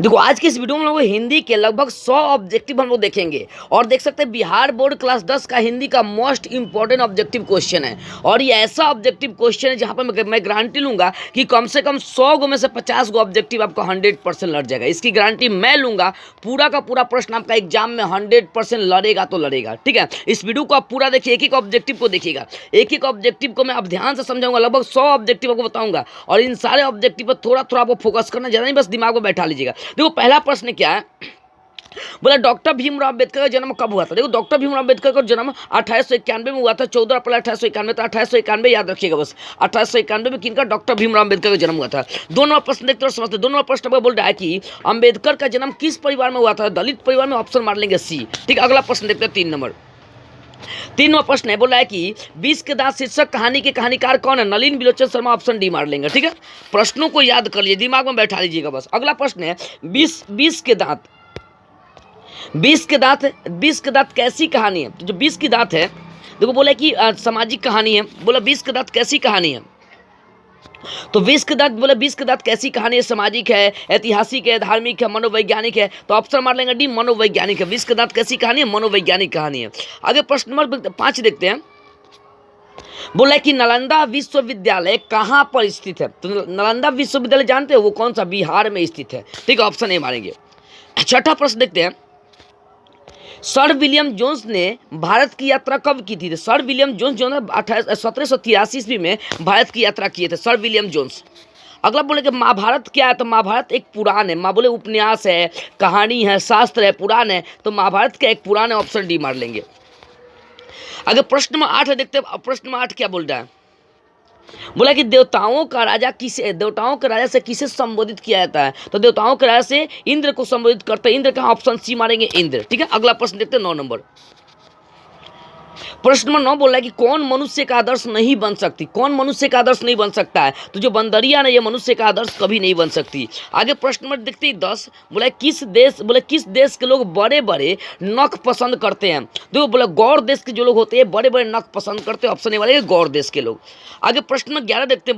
देखो आज के इस वीडियो में हम लोग हिंदी के लगभग 100 ऑब्जेक्टिव हम लोग देखेंगे और देख सकते हैं बिहार बोर्ड क्लास 10 का हिंदी का मोस्ट इंपॉर्टेंट ऑब्जेक्टिव क्वेश्चन है। और ये ऐसा ऑब्जेक्टिव क्वेश्चन है जहां पर मैं गारंटी लूंगा कि कम से कम 100 गो में से 50 गो ऑब्जेक्टिव आपको 100% लड़ जाएगा। इसकी गारंटी मैं लूंगा। पूरा का पूरा प्रश्न आपका एग्जाम में 100% लड़ेगा तो लड़ेगा। ठीक है, इस वीडियो को आप पूरा देखिए, एक एक ऑब्जेक्टिव को देखिएगा, एक एक ऑब्जेक्टिव को मैं अब ध्यान से समझाऊंगा। लगभग 100 ऑब्जेक्टिव आपको बताऊंगा और इन सारे ऑब्जेक्टिव पर थोड़ा थोड़ा आपको फोकस करना, ज़्यादा नहीं, बस दिमाग में बैठा लीजिएगा। देखो पहला प्रश्न क्या है, बोला डॉक्टर भीमराव अंबेडकर का जन्म कब हुआ था। देखो डॉक्टर भीमराव अंबेडकर का जन्म 1891 में हुआ था, 14 अप्रैल 1891। तो 1891 याद रखिएगा बस, 1891 में किनका, डॉक्टर भीमराव अंबेडकर का जन्म हुआ था। दो नंबर प्रश्न देखते और समझते। दो नंबर प्रश्न आपको बोल रहा है कि अंबेडकर का जन्म किस परिवार में हुआ था। दलित परिवार में, ऑप्शन मार लेंगे सी। ठीक, अगला प्रश्न देखते हैं 3 नंबर प्रश्न है, बोला है कि 20 के दांत शीर्षक कहानी के कहानीकार कौन है। नलिन बिलोचन शर्मा, ऑप्शन डी मार लेंगे। ठीक है, प्रश्नों को याद कर लीजिए, दिमाग में बैठा लीजिएगा बस। अगला प्रश्न है 20 के दांत, 20 के दांत कैसी कहानी है। तो जो 20 की दांत है, देखो बोला कि सामाजिक कहानी है। बोला 20 के दांत कैसी कहानी है, तो 20 के दांत, बोला 20 के दांत कैसी कहानी है, सामाजिक है, ऐतिहासिक है, धार्मिक है, मनोवैज्ञानिक है। तो ऑप्शन मार लेंगे डी, मनोवैज्ञानिक है। 20 के दांत कैसी कहानी है, मनोवैज्ञानिक कहानी है। आगे प्रश्न नंबर 5 देखते हैं। बोला कि नालंदा विश्वविद्यालय कहाँ पर स्थित है। तो नालंदा विश्वविद्यालय जानते हो वो कौन सा, बिहार में स्थित है। ठीक है, ऑप्शन ए मारेंगे। छठा प्रश्न देखते हैं, सर विलियम जोन्स ने भारत की यात्रा कब की थी। सर विलियम जोन्स जो है 1783 ईस्वी में भारत की यात्रा किए थे सर विलियम जोन्स। अगला बोले कि महाभारत क्या है। तो महाभारत एक पुराण है। माँ बोले उपन्यास है, कहानी है, शास्त्र है, पुराण है। तो महाभारत का एक पुराण है, ऑप्शन डी मार लेंगे। अगर प्रश्न नंबर 8 देखते हैं, प्रश्न नंबर 8 क्या बोल रहा है। बोला कि देवताओं का राजा से किसे संबोधित किया जाता है। तो देवताओं के राजा से इंद्र को संबोधित करते हैं। इंद्र का, ऑप्शन सी मारेंगे, इंद्र। ठीक है, अगला प्रश्न देखते हैं 9 नंबर। प्रश्न नंबर 9 बोला है कि कौन मनुष्य का आदर्श नहीं बन सकती। कौन मनुष्य का आदर्श नहीं बन सकता है। तो जो बंदरिया है ये मनुष्य का आदर्श कभी नहीं बन सकती। आगे प्रश्न नंबर देखते हैं 10। बोला किस देश के लोग बड़े बड़े नख पसंद करते हैं। देखो बोला गौर देश के जो लोग होते हैं बड़े बड़े नख पसंद करते हैं, ऑप्शन ए वाले गौर देश के लोग। आगे प्रश्न नंबर 11 देखते हैं।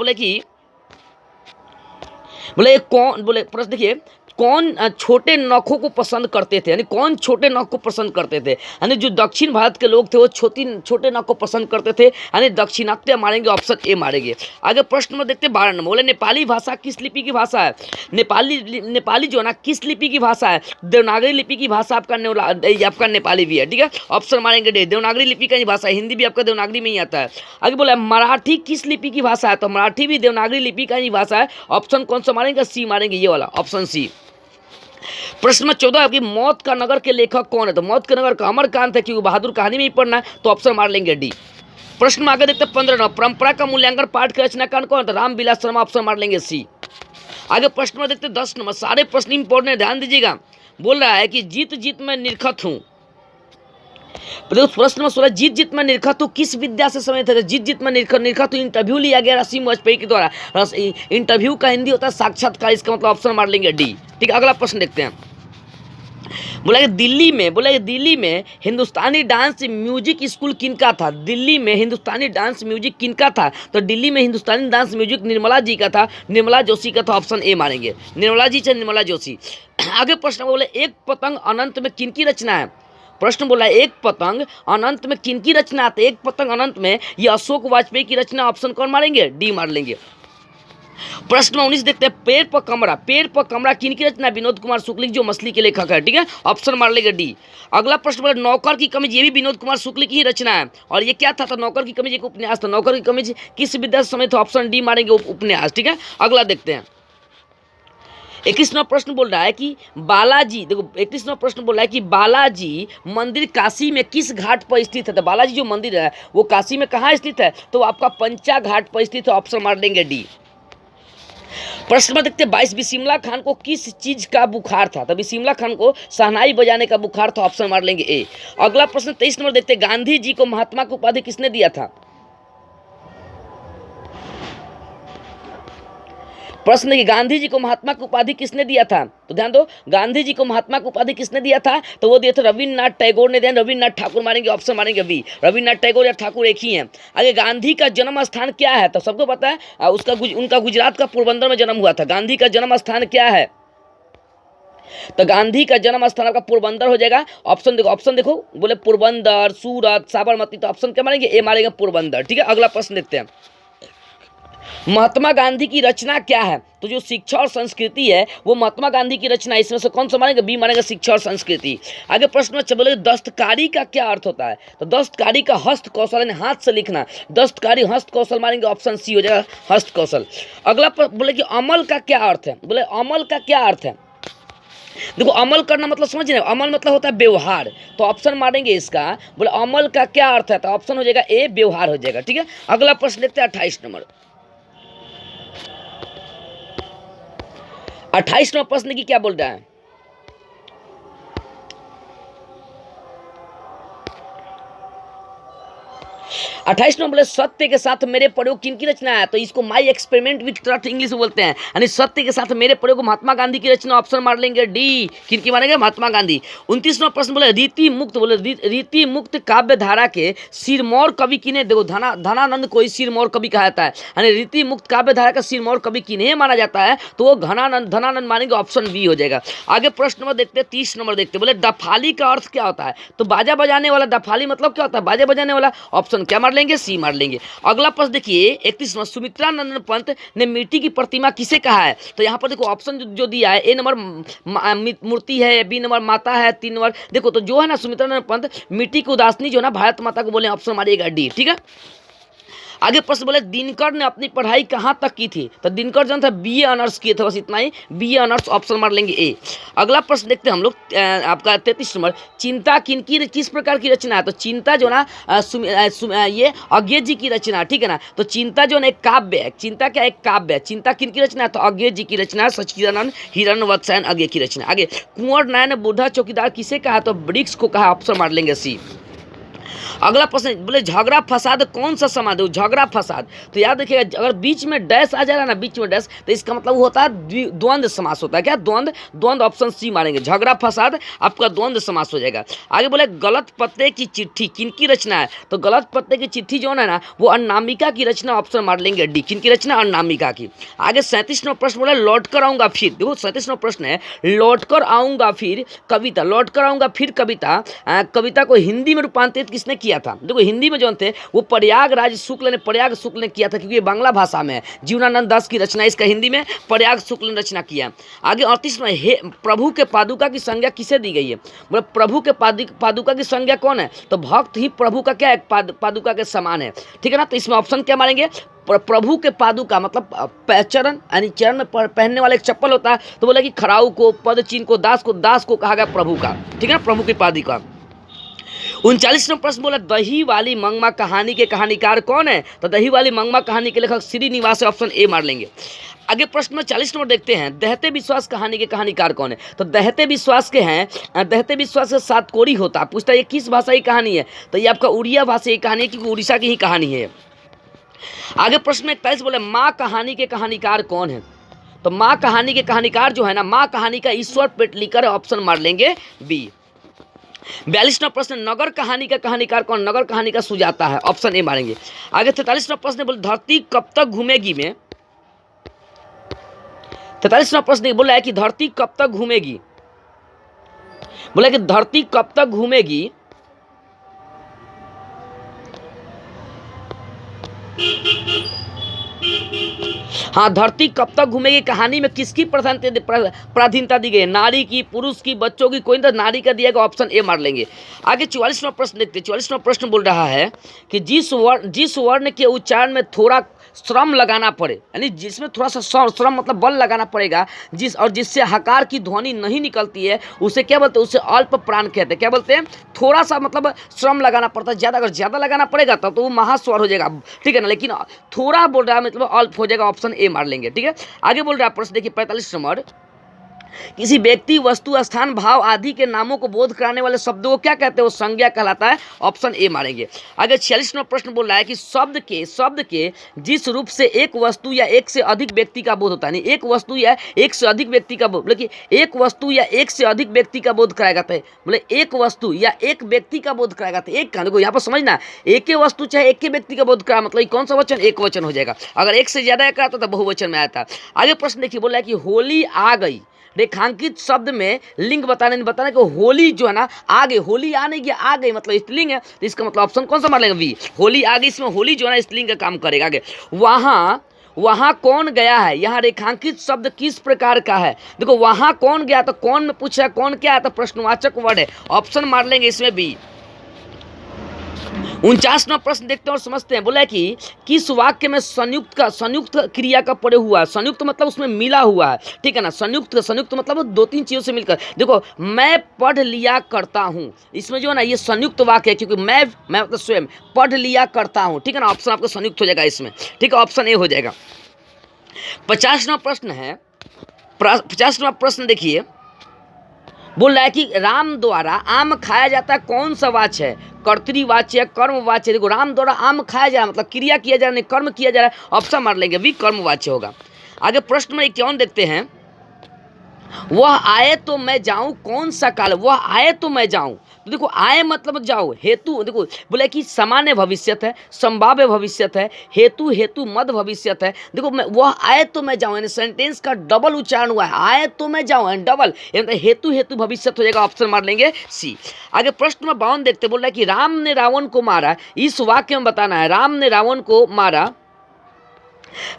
बोले कौन, बोले प्रश्न देखिए, कौन छोटे नखों को पसंद करते थे। यानी कौन छोटे नख को पसंद करते थे। यानी जो दक्षिण भारत के लोग थे वो छोटे नख को पसंद करते थे, यानी दक्षिणात्य मारेंगे, ऑप्शन ए मारेंगे। आगे प्रश्न में देखते हैं 12 नंबर। बोले नेपाली भाषा किस लिपि की भाषा है। नेपाली जो है ना किस लिपि की भाषा है। देवनागरी लिपि की भाषा आपका नेपाली भी है। ठीक है, ऑप्शन मारेंगे डी, देवनागरी लिपि का ही भाषा है। हिंदी भी आपका देवनागरी में ही आता है। आगे बोला मराठी किस लिपि की भाषा है। तो मराठी भी देवनागरी लिपि का ही भाषा है। ऑप्शन कौन सा मारेंगे, सी मारेंगे, ये वाला, ऑप्शन सी। प्रश्न में 14 कि मौत का नगर के लेखक कौन है। तो मौत के नगर का अमरकांत है, क्योंकि बहादुर कहानी में ही पढ़ना है। तो ऑप्शन मार लेंगे डी। प्रश्न में आगे देखते हैं 15 नंबर। परंपरा का मूल्यांकन पाठ के रचनाकार कौन है। रामविलास शर्मा, ऑप्शन मार लेंगे सी। आगे प्रश्न में देखते हैं 10 नंबर। सारे प्रश्न इंपॉर्टेंट है, ध्यान दीजिएगा। बोल रहा है कि जीत जीत में निरखत हूँ। प्रश्न में 16 जीत जीत में निरखत हूँ किस विद्या से संबंधित है। जीत जीत में निरखत हूँ इंटरव्यू लिया गया राशिम वाजपेयी के द्वारा। इंटरव्यू का हिंदी होता है साक्षात्कार, इसका मतलब ऑप्शन मार लेंगे डी। ठीक, अगला प्रश्न देखते हैं। बोला कि दिल्ली में हिंदुस्तानी डांस म्यूजिक स्कूल किनका था। दिल्ली में हिंदुस्तानी डांस म्यूजिक किनका था। तो दिल्ली में हिंदुस्तानी डांस म्यूजिक निर्मला जी का था, निर्मला जोशी का था, ऑप्शन ए मारेंगे, निर्मला जी चाहे निर्मला जोशी। आगे प्रश्न बोले एक पतंग अनंत में किनकी रचना है। प्रश्न बोला एक पतंग अनंत में किनकी रचना है। एक पतंग अनंत में ये अशोक वाजपेयी की रचना, ऑप्शन कौन मारेंगे, डी मार लेंगे। प्रश्न 19 देखते हैं। पेड़ पर कमरा किनकी रचना है। विनोद कुमार शुक्ल जो मछली के लेखक है। ठीक है, ऑप्शन मार लेंगे डी। अगला प्रश्न बोला नौकर की कमीज, ये भी विनोद कुमार शुक्ल की ही रचना है। और ये क्या था, तो नौकर की कमीज एक उपन्यास था। नौकर की कमीज किस विद्या से संबंधित, ऑप्शन डी मारेंगे, उपन्यास। ठीक है, अगला देखते हैं। 21वां प्रश्न बोल रहा है कि बालाजी, देखो 21वां प्रश्न बोल रहा है कि बालाजी मंदिर काशी में किस घाट पर स्थित है। तो बालाजी जो मंदिर है वो काशी में कहाँ स्थित है। तो आपका पंचा घाट पर स्थित है, ऑप्शन मार देंगे डी। प्रश्न में देखते हैं 22 बिस्मिल्लाह खान को किस चीज का बुखार था। तो बिस्मिल्लाह खान को शहनाई बजाने का बुखार था, ऑप्शन मार लेंगे ए। अगला प्रश्न 23 नंबर देखते हैं। गांधी जी को महात्मा की उपाधि किसने दिया था। प्रश्न देखिए, गांधी जी को महात्मा की उपाधि किसने दिया था। तो ध्यान दो, गांधी जी को महात्मा की उपाधि किसने दिया था। तो वो दिया था रविन्द्रनाथ टैगोर ने दिया। रविन्द्रनाथ ठाकुर मारेंगे, ऑप्शन मारेंगे बी, रविन्द्रनाथ टैगोर या ठाकुर एक ही हैं। आगे गांधी का जन्म स्थान क्या है। तो सबको पता है उनका गुजरात का पोरबंदर में जन्म हुआ था। गांधी का जन्म स्थान क्या है। तो गांधी का जन्म स्थान आपका पोरबंदर हो जाएगा। ऑप्शन देखो बोले पोरबंदर, सूरत, साबरमती, तो ऑप्शन क्या मारेंगे? ए मारेंगे, पोरबंदर। ठीक है, अगला प्रश्न देखते हैं। महात्मा गांधी की रचना क्या है? तो जो शिक्षा और संस्कृति है वो महात्मा गांधी की रचना, इसमें से कौन सा मानेंगे? बी मानेंगे, शिक्षा और संस्कृति। आगे प्रश्न में बोले दस्तकारी का क्या अर्थ होता है? तो दस्तकारी का हस्त कौशल, यानी हाथ से लिखना, दस्तकारी हस्त कौशल मानेंगे, ऑप्शन सी हो जाएगा, हस्त कौशल। अगला बोले कि अमल का क्या अर्थ है? बोले अमल का क्या अर्थ है? देखो अमल करना मतलब समझ रहे हैं, अमल मतलब होता है व्यवहार, तो ऑप्शन मारेंगे इसका। बोले अमल का क्या अर्थ है? तो ऑप्शन हो जाएगा ए, व्यवहार हो जाएगा। ठीक है, अगला प्रश्न देखते हैं 28 नंबर। 28 नंबर प्रश्न की क्या बोल रहा है? 28 नंबर बोले सत्य के साथ मेरे प्रयोग किनकी रचना है? तो इसको my experiment with truth English में बोलते हैं, यानी सत्य के साथ मेरे प्रयोग महात्मा गांधी की रचना, ऑप्शन मार लेंगे डी, किनकी मानेंगे? महात्मा गांधी। 29 नंबर प्रश्न बोले रीति मुक्त, बोले रीति मुक्त काव्य धारा के सिरमौर कवि किन्हें? देखो धनानंद को ही सिरमौर कवि कहा जाता है, यानी रीति मुक्त काव्य धारा का सिरमौर कवि किन्हें माना जाता है? तो वो धनानंद मानेंगे, ऑप्शन बी हो जाएगा। आगे प्रश्न नंबर देखते हैं 30 नंबर देखते, बोले डफाली का अर्थ क्या होता है? तो बाजा बजाने वाला, डफाली मतलब क्या होता है? बाजा बजाने वाला, ऑप्शन क्या मार लेंगे? सी मार लेंगे। अगला प्रश्न देखिए 31वां, सुमित्रा नंदन पंत ने मिट्टी की प्रतिमा किसे कहा है? तो यहाँ पर देखो ऑप्शन जो दिया है, ए नंबर मूर्ति है, बी नंबर माता है, 3 नंबर देखो, तो जो है ना सुमित्रा नंदन पंत मिट्टी की उदासनी जो है ना भारत माता को बोले, ऑप्शन मारिएगा डी। ठीक है, आगे प्रश्न बोले दिनकर ने अपनी पढ़ाई कहाँ तक की थी? तो दिनकर जो था बीए ऑनर्स किए थे, बस इतना ही, बीए ऑनर्स, ऑप्शन मार लेंगे ए। अगला प्रश्न देखते हैं हम लोग आपका 33 नंबर, चिंता किस प्रकार की रचना है? तो चिंता जो ना ये अज्ञे जी की रचना, ठीक है ना। तो चिंता जो ना एक काव्य है, चिंता क्या एक काव्य है, चिंता किनकी रचना है? तो अज्ञे जी की रचना है, सच्चिदानंद हिरण्यवत्सयन अज्ञे की रचना। आगे कुंवर नारायण बुढ़ा चौकीदार किसे कहा? तो वृक्ष को कहा, ऑप्शन मार लेंगे सी। अगला प्रश्न बोले झगड़ा फसाद कौन सा समाज है? झगड़ा फसाद, तो याद रखिएगा अगर बीच में डैश आ जाएगा ना, बीच में डैश, तो इसका मतलब होता है द्वंद्व समास होता है। क्या? द्वंद्व, ऑप्शन सी मारेंगे, झगड़ा फसाद आपका द्वंद्व समास हो जाएगा। आगे बोले गलत पत्ते की चिट्ठी किनकी रचना है? तो गलत पत्ते की चिट्ठी जो है ना वो अनामिका की रचना, ऑप्शन मार लेंगे डी, किनकी रचना? अनामिका की। आगे 37 नंबर प्रश्न बोला लौट कर आऊंगा फिर, देखो 37 नंबर प्रश्न है लौट कर आऊंगा फिर कविता, लौट कर आऊंगा फिर कविता, कविता को हिंदी में रूपांतरित किसने किया था? देखो हिंदी में जो थे वो प्रयाग शुक्ल ने किया था, क्योंकि ये बांग्ला भाषा में है। जीवनानंद दास की रचना, इसका हिंदी में प्रयाग शुक्ल ने रचना किया। आगे 38 में हे प्रभु के पादुका की संज्ञा किसे दी गई है? बोले प्रभु के पादुका की संज्ञा कौन है? तो भक्त ही प्रभु का क्या है? पादुका के समान है। ठीक है ना, तो इसमें ऑप्शन क्या मारेंगे? प्रभु के पादुका मतलब चरण, यानी चरण में पहनने वाला एक चप्पल होता है, तो बोला कि खराऊ को, पद चिन्ह को, दास को कहा गया प्रभु का। ठीक है ना, प्रभु की पादुका। 39 नंबर प्रश्न बोला दही वाली मंगमा कहानी के कहानीकार कौन है? तो दही वाली मंगमा कहानी के लेखक श्रीनिवास है, ऑप्शन ए मार लेंगे। आगे प्रश्न में 40 नंबर देखते हैं दहते विश्वास कहानी के कहानीकार कौन है? तो दहते विश्वास के हैं, दहते विश्वास के साथ कोरी होता, पूछता है ये किस भाषा की कहानी है? तो ये आपका उड़िया भाषा की कहानी है, क्योंकि उड़ीसा की ही कहानी है। आगे प्रश्न में 41 बोले माँ कहानी के कहानीकार कौन है? तो माँ कहानी के कहानीकार जो है ना, माँ कहानी का ईश्वर पेटलीकर, ऑप्शन मार लेंगे बी। 42 नंबर प्रश्न नगर कहानी का कहानीकार कौन? नगर कहानी का सुजाता है, ऑप्शन ए मारेंगे। आगे 43 नंबर प्रश्न बोले धरती कब तक घूमेगी में, 43 नंबर प्रश्न बोला है कि धरती कब तक घूमेगी, बोला कि धरती कब तक घूमेगी, हाँ धरती कब तक घूमेगी कहानी में किसकी प्राधीनता दी गई? नारी की, पुरुष की, बच्चों की, कोई तो नारी का दिया गया, ऑप्शन ए मार लेंगे। आगे 44वां प्रश्न देखते हैं। 44वां प्रश्न बोल रहा है कि जिस वर्ण के उच्चारण में थोड़ा श्रम लगाना पड़े, यानी जिसमें थोड़ा सा श्रम मतलब बल लगाना पड़ेगा, जिससे हकार की ध्वनि नहीं निकलती है, उसे क्या बोलते हैं? उसे अल्प प्राण कहते हैं। क्या बोलते हैं? थोड़ा सा मतलब श्रम लगाना पड़ता है, अगर ज़्यादा लगाना पड़ेगा तब तो वो महास्वर हो जाएगा, ठीक है ना, लेकिन थोड़ा बोल रहा है मतलब अल्प हो जाएगा, ऑप्शन ए मार लेंगे। ठीक है, आगे बोल रहा है प्रश्न देखिए 45 नंबर, किसी व्यक्ति, वस्तु, स्थान, भाव आदि के नामों को बोध कराने वाले शब्दों को क्या कहते हैं? वो संज्ञा कहलाता है, ऑप्शन ए मारेंगे। आगे 46 नंबर प्रश्न बोल रहा है कि शब्द के जिस रूप से एक वस्तु या एक से अधिक व्यक्ति का बोध होता है, नहीं एक वस्तु या एक से अधिक व्यक्ति का बोध, बोले कि एक वस्तु या एक से अधिक व्यक्ति का बोध कराया जाता है, बोले एक वस्तु या एक व्यक्ति का बोध कराया जाता है। एक का देखो यहाँ पर समझना, एक के वस्तु चाहे एक के व्यक्ति का बोध करा, मतलब कौन सा वचन? एक वचन हो जाएगा। अगर एक से ज्यादा कराता तो बहुवचन में आता है। आगे प्रश्न देखिए बोला है कि होली आ गई, रेखांकित शब्द में लिंग बताना कि होली जो है ना आ गई, होली आ नहीं गया, आ गई मतलब स्त्रीलिंग है, तो इसका मतलब ऑप्शन कौन सा मार लेगा? बी, होली आ गई। इसमें होली जो है ना स्त्रीलिंग का काम करेगा। आगे वहां कौन गया है, यहाँ रेखांकित शब्द किस प्रकार का है? देखो वहां कौन गया, तो कौन में पूछा कौन क्या है, तो प्रश्नवाचक वर्ड है, ऑप्शन मार लेंगे इसमें बी। 49वां प्रश्न देखते हैं और समझते हैं। बोला है कि किस वाक्य में संयुक्त क्रिया का प्रयोग हुआ है? संयुक्त मतलब उसमें मिला हुआ है, ठीक है ना। संयुक्त मतलब दो तीन चीजों से मिलकर। देखो मैं पढ़ लिया करता हूं, इसमें जो है ना ये संयुक्त वाक्य है, क्योंकि मैं मतलब स्वयं पढ़ लिया करता हूं, ठीक है ना। ऑप्शन आपका संयुक्त हो जाएगा इसमें, ठीक है, ऑप्शन ए हो जाएगा। 50वां प्रश्न है। 50वां प्रश्न देखिए, बोल रहा है कि राम द्वारा आम खाया जाता कौन सा वाच्य है? कर्तृवाच्य, कर्मवाच्य। देखो राम द्वारा आम खाया जा रहा मतलब क्रिया किया जा रहा, नहीं कर्म किया जा रहा है, ऑप्शन मार लेंगे भी, कर्मवाच्य होगा। आगे प्रश्न में 51 देखते हैं। वह आए तो मैं जाऊं कौन सा काल? वह आए तो मैं जाऊं, तो देखो आए मतलब जाओ, हेतु देखो बोले कि सामान्य भविष्यत है, संभाव्य भविष्यत है, हेतु मद भविष्यत है। देखो मैं वह आए तो मैं जाऊं, यानी सेंटेंस का डबल उच्चारण हुआ है, आए तो मैं जाऊं यानी डबल, यानी हेतु भविष्यत हो जाएगा, ऑप्शन मार लेंगे सी। आगे प्रश्न में 52 देखते, बोल रहा है कि राम ने रावण को मारा, इस वाक्य में बताना है। राम ने रावण को मारा,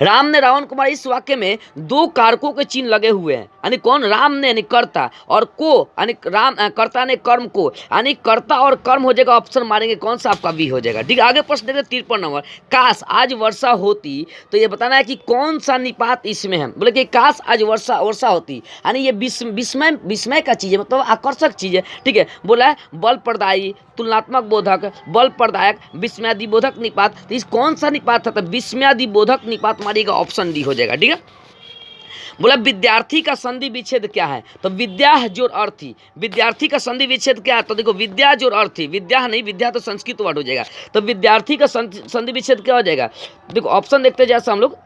राम ने रावण को मारा, इस वाक्य में दो कारकों के चिन्ह लगे हुए हैं, यानी कौन? राम ने यानी कर्ता, और को यानी राम कर्ता ने कर्म को, यानी कर्ता और कर्म हो जाएगा, ऑप्शन मारेंगे कौन सा? आपका बी हो जाएगा, ठीक है। आगे प्रश्न देखते 53 नंबर। काश आज वर्षा होती, तो ये बताना है कि कौन सा निपात इसमें है? बोले कि काश आज वर्षा होती, यानी ये विस्मय का चीज है, मतलब आकर्षक चीज है, ठीक है। बोला है बल प्रदायी, तुलनात्मक बोधक, बल प्रदायक, विस्मयादि बोधक निपात, तो इस कौन सा निपात था? तो विस्मयादि बोधक निपात मारिएगा, ऑप्शन डी हो जाएगा, ठीक है। बोला विद्यार्थी का संधि विच्छेद क्या है? तो विद्या जोड़ अर्थी, विद्यार्थी का संधि विच्छेद क्या है? तो देखो विद्या जोड़ अर्थी, विद्या नहीं, विद्या तो संस्कृत वर्ड हो जाएगा, तो विद्यार्थी का संधि विच्छेद क्या हो जाएगा? देखो ऑप्शन देखते जैसे हम लोग,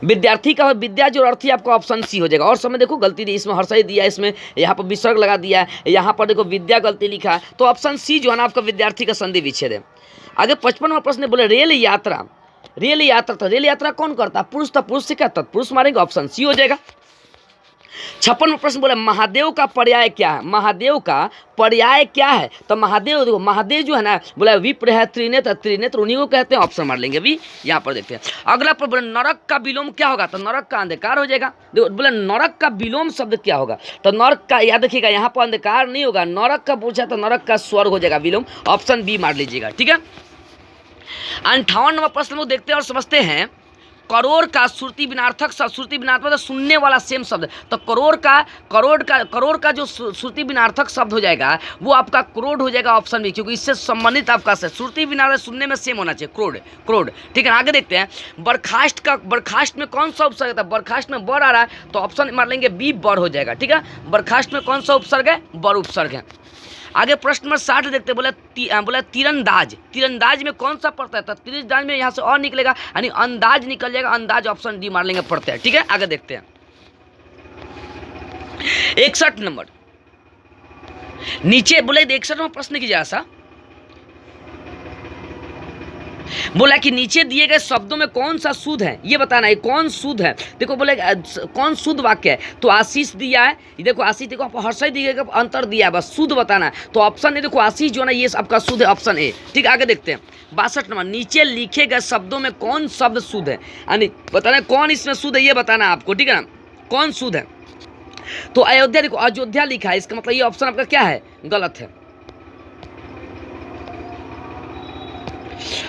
विद्यार्थी का विद्या जो अर्थी आपका ऑप्शन सी हो जाएगा। और समय देखो गलती दी, इसमें हर्षई दिया, इसमें यहाँ पर विसर्ग लगा दिया है, यहाँ पर देखो विद्या गलती लिखा है, तो ऑप्शन सी जो है ना आपका विद्यार्थी का संधि विच्छेद है। आगे 55वां प्रश्न बोले रेल यात्रा, तो रेल यात्रा कौन करता? पुरुष, था पुरुष से क्या तत्पुरुष मारेंगे, ऑप्शन सी हो जाएगा। 56वां प्रश्न बोले महादेव का पर्याय क्या है? महादेव का पर्याय क्या है? तो महादेव, देखो महादेव जो है ना बोला विप्र है, त्रिनेत्र उन्हीं को कहते हैं, ऑप्शन मार लेंगे अभी। यहाँ पर देखते हैं अगला पर बोले नरक का विलोम क्या होगा? तो नरक का अंधकार हो जाएगा। देखो बोले नरक का विलोम शब्द क्या होगा? तो नरक का, याद रखिएगा यहाँ पर अंधकार नहीं होगा, नरक का पूछा तो नरक का स्वर्ग हो जाएगा विलोम, ऑप्शन बी मार लीजिएगा, ठीक है। 58वां नंबर प्रश्न लोग देखते हैं और समझते हैं। करोड़ का श्रुति विनार्थक शब्द, श्रुति विनार्थक मतलब सुनने वाला सेम शब्द, तो करोड़ का जो श्रुति विनार्थक शब्द हो जाएगा वो आपका क्रोड हो जाएगा, ऑप्शन बी, क्योंकि इससे संबंधित आपका श्रुति विनार्थक सुनने में सेम होना चाहिए, क्रोड, ठीक है। आगे देखते हैं बर्खास्त में कौन सा उपसर्ग था? बर्खास्त में बर आ रहा है, तो ऑप्शन मार लेंगे बी, बर हो जाएगा, ठीक है। बर्खास्त में कौन सा उपसर्ग है? बर उपसर्ग है। आगे प्रश्न नंबर 60 देखते, बोला तीरंदाज में कौन सा पड़ता है? तो तीरंदाज में यहाँ से और निकलेगा, यानी अंदाज निकल जाएगा, अंदाज ऑप्शन डी मार लेंगे, पढ़ते हैं, ठीक है। आगे देखते हैं 61 नंबर, नीचे बोले 61वां प्रश्न कीजिए ऐसा, बोला कि नीचे दिए गए शब्दों में कौन सा शुद्ध है, ये बताना है कौन शुद्ध है। देखो बोले कौन शुद्ध वाक्य है, तो आशीष दिया है, देखो आशीष, देखो हर्षई दिए गए, अंतर दिया है, बस शुद्ध बताना है, तो ऑप्शन ए देखो आशीष जो है ना ये आपका शुद्ध है, ऑप्शन ए, ठीक। आगे देखते हैं 62 नंबर, नीचे लिखे गए शब्दों में कौन शब्द शुद्ध है, यानी बताना है कौन इसमें शुद्ध है, ये बताना है आपको, ठीक है ना, कौन शुद्ध है। तो अयोध्या, देखो अयोध्या लिखा है, इसका मतलब ये ऑप्शन आपका क्या है? गलत है।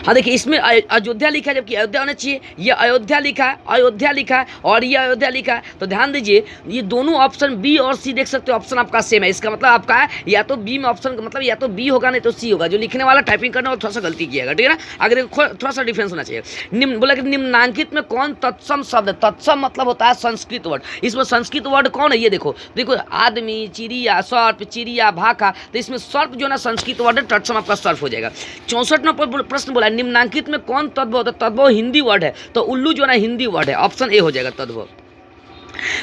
हाँ देखिए इसमें अयोध्या लिखा है, जबकि अयोध्या होना चाहिए, ये अयोध्या लिखा है और ये अयोध्या लिखा है, तो ध्यान दीजिए ये दोनों ऑप्शन बी और सी देख सकते हो, ऑप्शन आपका सेम है, इसका मतलब आपका है या तो बी में ऑप्शन का मतलब या तो बी होगा नहीं तो सी होगा, जो लिखने वाला टाइपिंग करने वाला थोड़ा सा गलती किएगा, ठीक है ना। अगर थोड़ा सा डिफरेंस होना चाहिए। बोला कि निम्नांकित में कौन तत्सम शब्द है? तत्सम मतलब होता है संस्कृत वर्ड, इसमें संस्कृत वर्ड कौन है? ये देखो आदमी, चिड़िया, सर्प, चिड़िया, भाका, तो इसमें सर्प जो है ना संस्कृत वर्ड है, तत्सम आपका सर्प हो जाएगा। 64 नंबर प्रश्न बोला निम्नांकित में कौन तद्भव होता है? तद्भव हिंदी वर्ड है, तो उल्लू जो है ना हिंदी वर्ड है, ऑप्शन ए हो जाएगा तद्भव।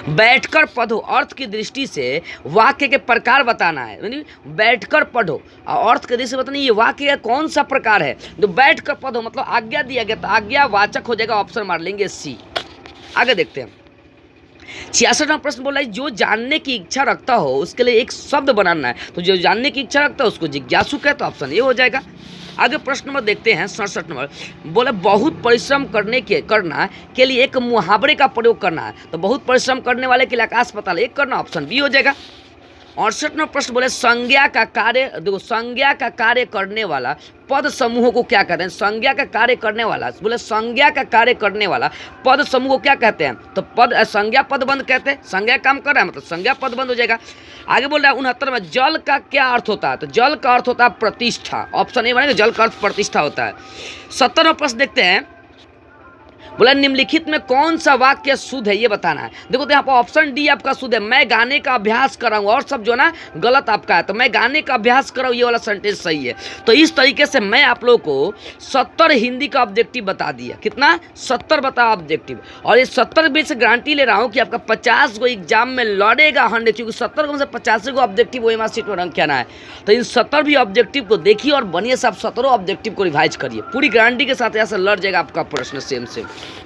बैठकर पढ़ो अर्थ की दृष्टि से वाक्य के प्रकार बताना है, बैठकर पढ़ो अर्थ की दृष्टि से बताना ये वाक्य का कौन सा प्रकार है। तो बैठकर पढ़ो मतलब आज्ञा दिया गया, तो आज्ञावाचक हो जाएगा, ऑप्शन मार लेंगे सी। आगे देखते हैं 66वां प्रश्न बोला है जो जानने की इच्छा रखता हो उसके लिए एक शब्द बनाना है, तो जो जानने की इच्छा रखता है उसको जिज्ञासु कहते, तो ऑप्शन ए हो जाएगा। आगे प्रश्न नंबर देखते हैं 67 नंबर, बोले बहुत परिश्रम करना के लिए एक मुहावरे का प्रयोग करना है, तो बहुत परिश्रम करने वाले के लिए आकाश पाताल एक करना, ऑप्शन बी हो जाएगा। 68 नंबर प्रश्न बोले संज्ञा का कार्य, देखो संज्ञा का कार्य करने वाला पद समूहों को क्या कहते हैं, संज्ञा का कार्य करने वाला, बोले संज्ञा का कार्य करने वाला पद समूह को क्या कहते हैं, तो पद संज्ञा पदबंध कहते हैं, संज्ञा काम कर रहा है मतलब संज्ञा पदबंध हो जाएगा। आगे बोल रहा है 69 में जल का क्या अर्थ होता है, तो जल का अर्थ होता है प्रतिष्ठा, ऑप्शन ए बनेगा, जल का अर्थ प्रतिष्ठा होता है। 70वां प्रश्न देखते हैं, बोला निम्नलिखित में कौन सा वाक्य शुद्ध है ये बताना है। देखो तो यहाँ पर ऑप्शन डी आपका शुद्ध है, मैं गाने का अभ्यास कर रहा हूँ, और सब जो ना गलत आपका है, तो मैं गाने का अभ्यास कर रहा हूँ ये वाला सेंटेंस सही है। तो इस तरीके से मैं आप लोगों को 70 हिंदी का ऑब्जेक्टिव बता दिया, कितना 70 बता ऑब्जेक्टिव, और ये 70 में से गारंटी ले रहा हूँ कि आपका 50 को एग्जाम में लड़ेगा 100, क्योंकि 70 में से 85 को ऑब्जेक्टिव वो एमआर सीट में रंग कहना है। तो इन 70 भी ऑब्जेक्टिव को देखिए और बनिए, सब 17 ऑब्जेक्टिव को रिवाइज करिए, पूरी गारंटी के साथ यहाँ से लड़ जाएगा आपका प्रश्न सेम।